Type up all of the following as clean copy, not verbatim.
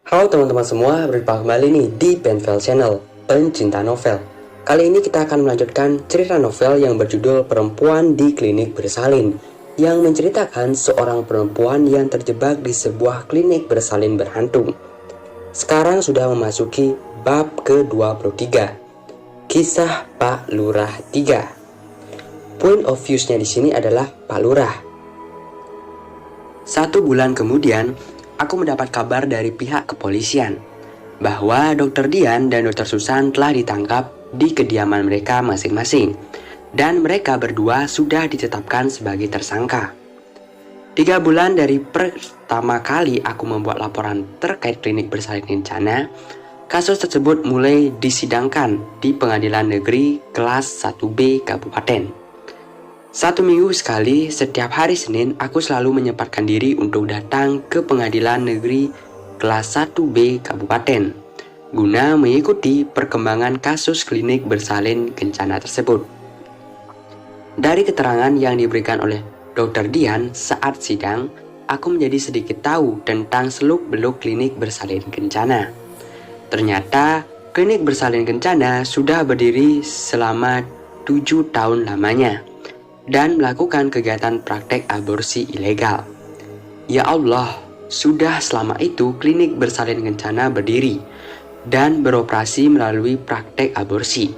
Halo teman-teman semua, berjumpa kembali nih di Penvel Channel, pencinta novel. Kali ini kita akan melanjutkan cerita novel yang berjudul Perempuan di Klinik Bersalin, yang menceritakan seorang perempuan yang terjebak di sebuah klinik bersalin berhantu. Sekarang sudah memasuki bab ke-23, Kisah Pak Lurah 3. Point of view-nya di sini adalah Pak Lurah. 1 bulan kemudian, aku mendapat kabar dari pihak kepolisian bahwa Dr. Dian dan Dr. Susan telah ditangkap di kediaman mereka masing-masing dan mereka berdua sudah ditetapkan sebagai tersangka. 3 bulan dari pertama kali aku membuat laporan terkait klinik bersalin kencana, kasus tersebut mulai disidangkan di Pengadilan Negeri Kelas 1B Kabupaten. 1 minggu sekali, setiap hari Senin, aku selalu menyempatkan diri untuk datang ke Pengadilan Negeri Kelas 1B Kabupaten, guna mengikuti perkembangan kasus klinik bersalin kencana tersebut. Dari keterangan yang diberikan oleh Dr. Dian saat sidang, aku menjadi sedikit tahu tentang seluk-beluk klinik bersalin kencana. Ternyata, klinik bersalin kencana sudah berdiri selama 7 tahun lamanya dan melakukan kegiatan praktek aborsi ilegal. Ya Allah, sudah selama itu klinik bersalin kencana berdiri dan beroperasi melalui praktek aborsi.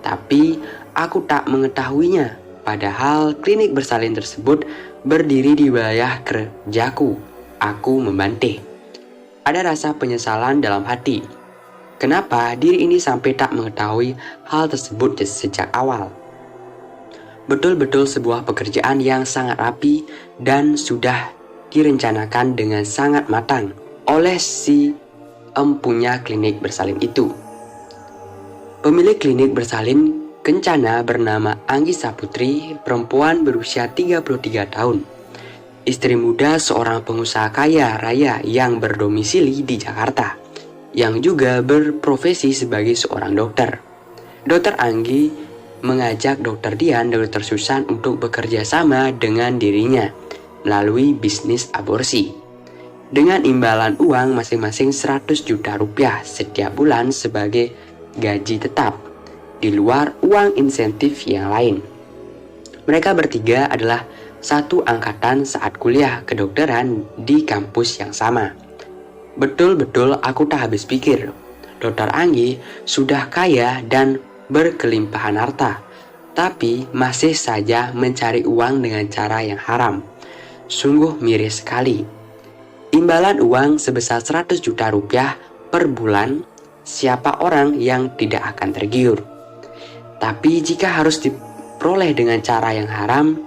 Tapi aku tak mengetahuinya, padahal klinik bersalin tersebut berdiri di wilayah kerjaku. Aku membantah. Ada rasa penyesalan dalam hati. Kenapa diri ini sampai tak mengetahui hal tersebut sejak awal? Betul-betul sebuah pekerjaan yang sangat rapi dan sudah direncanakan dengan sangat matang oleh si empunya klinik bersalin itu. Pemilik klinik bersalin kencana bernama Anggi Saputri, perempuan berusia 33 tahun. Istri muda seorang pengusaha kaya raya yang berdomisili di Jakarta, yang juga berprofesi sebagai seorang dokter. Dokter Anggi mengajak Dr. Dian dan Dr. Susan untuk bekerja sama dengan dirinya melalui bisnis aborsi dengan imbalan uang masing-masing 100 juta rupiah setiap bulan sebagai gaji tetap di luar uang insentif yang lain. Mereka bertiga adalah satu angkatan saat kuliah kedokteran di kampus yang sama. Betul-betul aku tak habis pikir. Dr. Anggi sudah kaya dan berkelimpahan harta, tapi masih saja mencari uang dengan cara yang haram. Sungguh miris sekali. Imbalan uang sebesar 100 juta rupiah per bulan, siapa orang yang tidak akan tergiur? Tapi jika harus diperoleh dengan cara yang haram,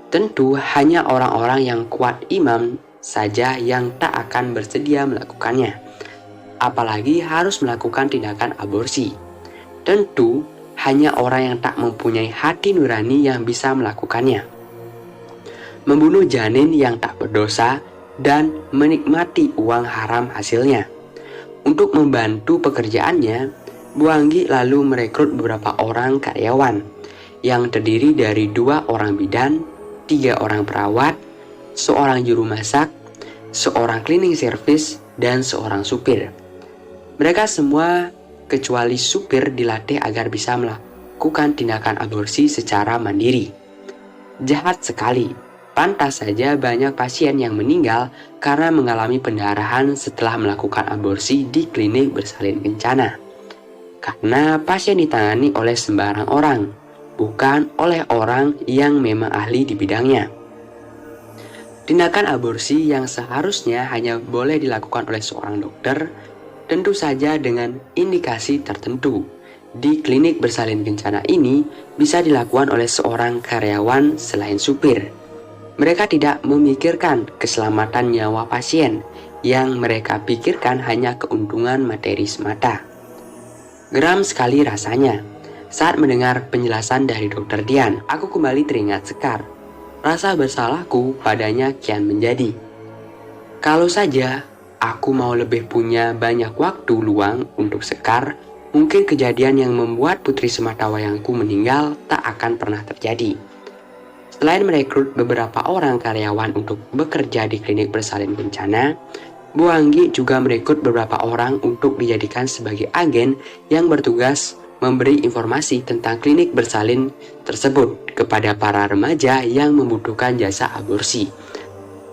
tentu hanya orang-orang yang kuat iman saja yang tak akan bersedia melakukannya. Apalagi harus melakukan tindakan aborsi. Tentu hanya orang yang tak mempunyai hati nurani yang bisa melakukannya. Membunuh janin yang tak berdosa dan menikmati uang haram hasilnya. Untuk membantu pekerjaannya, Bu Anggi lalu merekrut beberapa orang karyawan yang terdiri dari 2 orang bidan, 3 orang perawat, seorang juru masak, seorang cleaning service, dan seorang supir. Mereka semua kecuali supir dilatih agar bisa melakukan tindakan aborsi secara mandiri. Jahat sekali. Pantas saja banyak pasien yang meninggal karena mengalami pendarahan setelah melakukan aborsi di klinik bersalin kencana. Karena pasien ditangani oleh sembarang orang, bukan oleh orang yang memang ahli di bidangnya. Tindakan aborsi yang seharusnya hanya boleh dilakukan oleh seorang dokter, tentu saja dengan indikasi tertentu. Di klinik bersalin kencana ini bisa dilakukan oleh seorang karyawan selain supir. Mereka tidak memikirkan keselamatan nyawa pasien, yang mereka pikirkan hanya keuntungan materi semata. Geram sekali rasanya saat mendengar penjelasan dari Dr. Dian. Aku kembali teringat Sekar. Rasa bersalahku padanya kian menjadi. Kalau saja aku mau lebih punya banyak waktu luang untuk Sekar, mungkin kejadian yang membuat Putri Sematawayangku meninggal tak akan pernah terjadi. Selain merekrut beberapa orang karyawan untuk bekerja di klinik bersalin kencana, Bu Anggi juga merekrut beberapa orang untuk dijadikan sebagai agen yang bertugas memberi informasi tentang klinik bersalin tersebut kepada para remaja yang membutuhkan jasa aborsi.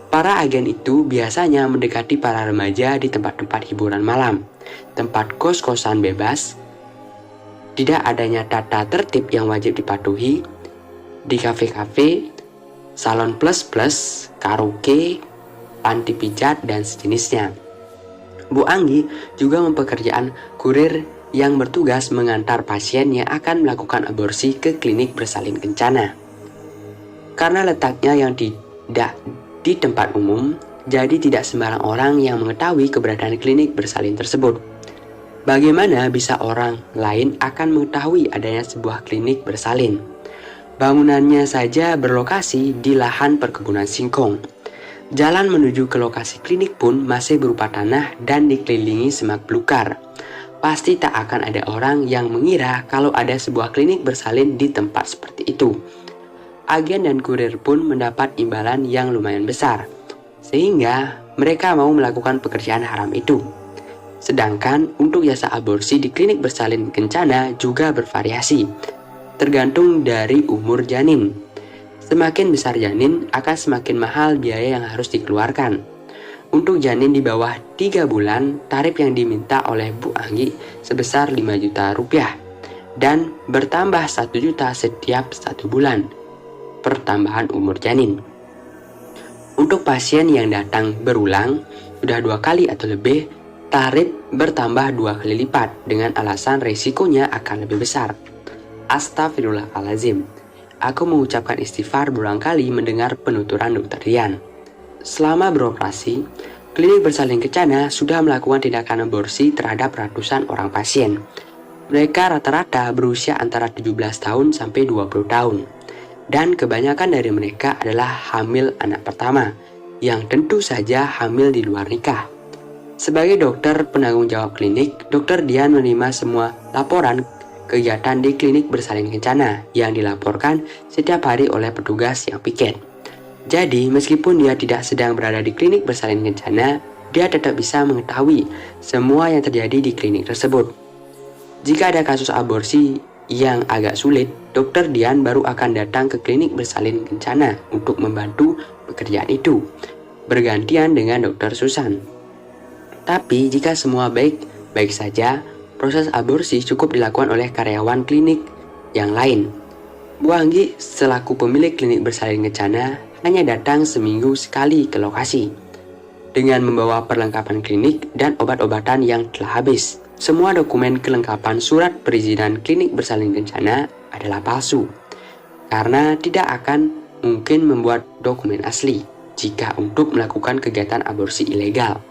Para agen itu biasanya mendekati para remaja di tempat-tempat hiburan malam, tempat kos-kosan bebas, tidak adanya tata tertib yang wajib dipatuhi, di kafe-kafe, salon plus-plus, karaoke, panti pijat, dan sejenisnya. Bu Anggi juga mempekerjaan kurir yang bertugas mengantar pasien yang akan melakukan aborsi ke klinik bersalin kencana. Karena letaknya yang tidak di tempat umum, jadi tidak sembarang orang yang mengetahui keberadaan klinik bersalin tersebut. Bagaimana bisa orang lain akan mengetahui adanya sebuah klinik bersalin? Bangunannya saja berlokasi di lahan perkebunan singkong. Jalan menuju ke lokasi klinik pun masih berupa tanah dan dikelilingi semak belukar. Pasti tak akan ada orang yang mengira kalau ada sebuah klinik bersalin di tempat seperti itu. Agen dan kurir pun mendapat imbalan yang lumayan besar, sehingga mereka mau melakukan pekerjaan haram itu. Sedangkan untuk jasa aborsi di klinik bersalin kencana juga bervariasi, tergantung dari umur janin. Semakin besar janin, akan semakin mahal biaya yang harus dikeluarkan. Untuk janin di bawah 3 bulan, tarif yang diminta oleh Bu Anggi sebesar 5 juta rupiah dan bertambah 1 juta setiap 1 bulan pertambahan umur janin. Untuk pasien yang datang berulang, sudah 2 kali atau lebih, tarif bertambah 2 kali lipat dengan alasan resikonya akan lebih besar. Astagfirullahaladzim. Aku mengucapkan istighfar berulang kali mendengar penuturan Dr. Dian. Selama beroperasi, klinik bersalin kencana sudah melakukan tindakan aborsi terhadap ratusan orang pasien. Mereka rata-rata berusia antara 17 tahun sampai 20 tahun. Dan kebanyakan dari mereka adalah hamil anak pertama, yang tentu saja hamil di luar nikah. Sebagai dokter penanggung jawab klinik, Dr. Dian menerima semua laporan kegiatan di klinik bersalin kencana yang dilaporkan setiap hari oleh petugas yang piket. Jadi, meskipun dia tidak sedang berada di klinik bersalin kencana, dia tetap bisa mengetahui semua yang terjadi di klinik tersebut. Jika ada kasus aborsi yang agak sulit, Dr. Dian baru akan datang ke klinik bersalin kencana untuk membantu pekerjaan itu, bergantian dengan Dr. Susan. Tapi jika semua baik-baik saja, proses aborsi cukup dilakukan oleh karyawan klinik yang lain. Bu Anggi selaku pemilik klinik bersalin kencana hanya datang seminggu sekali ke lokasi dengan membawa perlengkapan klinik dan obat-obatan yang telah habis. Semua dokumen kelengkapan surat perizinan klinik bersalin kencana adalah palsu karena tidak akan mungkin membuat dokumen asli jika untuk melakukan kegiatan aborsi ilegal.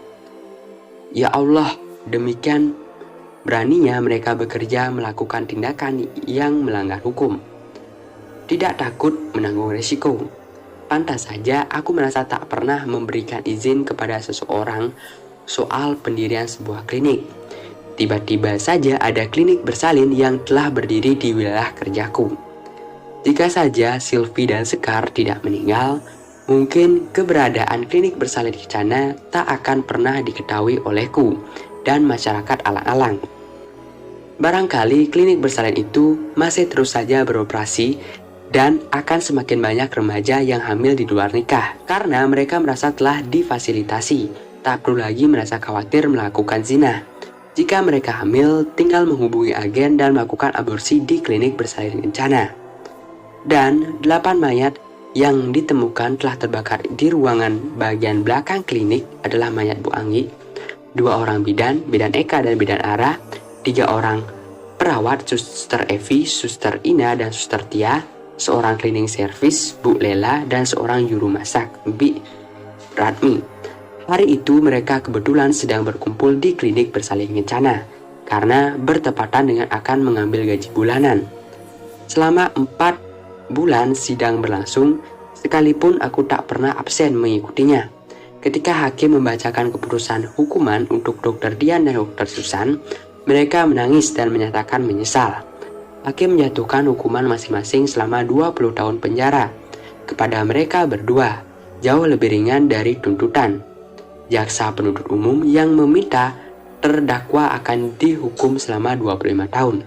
Ya Allah, demikian beraninya mereka bekerja melakukan tindakan yang melanggar hukum. Tidak takut menanggung risiko. Pantas saja aku merasa tak pernah memberikan izin kepada seseorang soal pendirian sebuah klinik. Tiba-tiba saja ada klinik bersalin yang telah berdiri di wilayah kerjaku. Jika saja Sylvie dan Sekar tidak meninggal, mungkin keberadaan klinik bersalin kencana tak akan pernah diketahui olehku dan masyarakat alang-alang. Barangkali klinik bersalin itu masih terus saja beroperasi dan akan semakin banyak remaja yang hamil di luar nikah karena mereka merasa telah difasilitasi, tak perlu lagi merasa khawatir melakukan zina. Jika mereka hamil, tinggal menghubungi agen dan melakukan aborsi di klinik bersalin kencana. Dan 8 mayat yang ditemukan telah terbakar di ruangan bagian belakang klinik adalah mayat Bu Anggi, 2 orang bidan Eka dan bidan Ara, 3 orang perawat, Suster Evi, Suster Ina, dan Suster Tia, seorang cleaning service, Bu Lela, dan seorang juru masak, Bi Radmi. Hari itu mereka kebetulan sedang berkumpul di klinik bersalin kencana karena bertepatan dengan akan mengambil gaji bulanan. Selama 4 bulan sidang berlangsung, sekalipun aku tak pernah absen mengikutinya. Ketika hakim membacakan keputusan hukuman untuk Dr. Dian dan Dr. Susan, mereka menangis dan menyatakan menyesal. Hakim menjatuhkan hukuman masing-masing selama 20 tahun penjara kepada mereka berdua, jauh lebih ringan dari tuntutan. jaksa penuntut umum yang meminta terdakwa akan dihukum selama 25 tahun.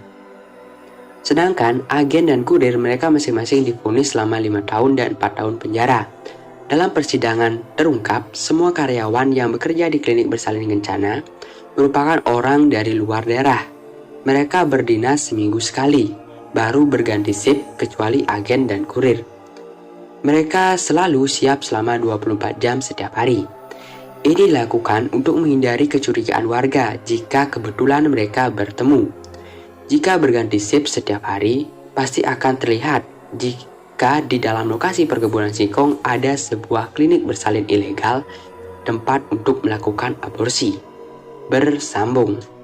Sedangkan agen dan kurir mereka masing-masing divonis selama 5 tahun dan 4 tahun penjara. Dalam persidangan terungkap, semua karyawan yang bekerja di klinik bersalin kencana merupakan orang dari luar daerah. Mereka berdinas seminggu sekali, baru berganti shift kecuali agen dan kurir. Mereka selalu siap selama 24 jam setiap hari. Ini dilakukan untuk menghindari kecurigaan warga jika kebetulan mereka bertemu. Jika berganti shift setiap hari, pasti akan terlihat jika di dalam lokasi perkebunan singkong ada sebuah klinik bersalin ilegal, tempat untuk melakukan aborsi. Bersambung.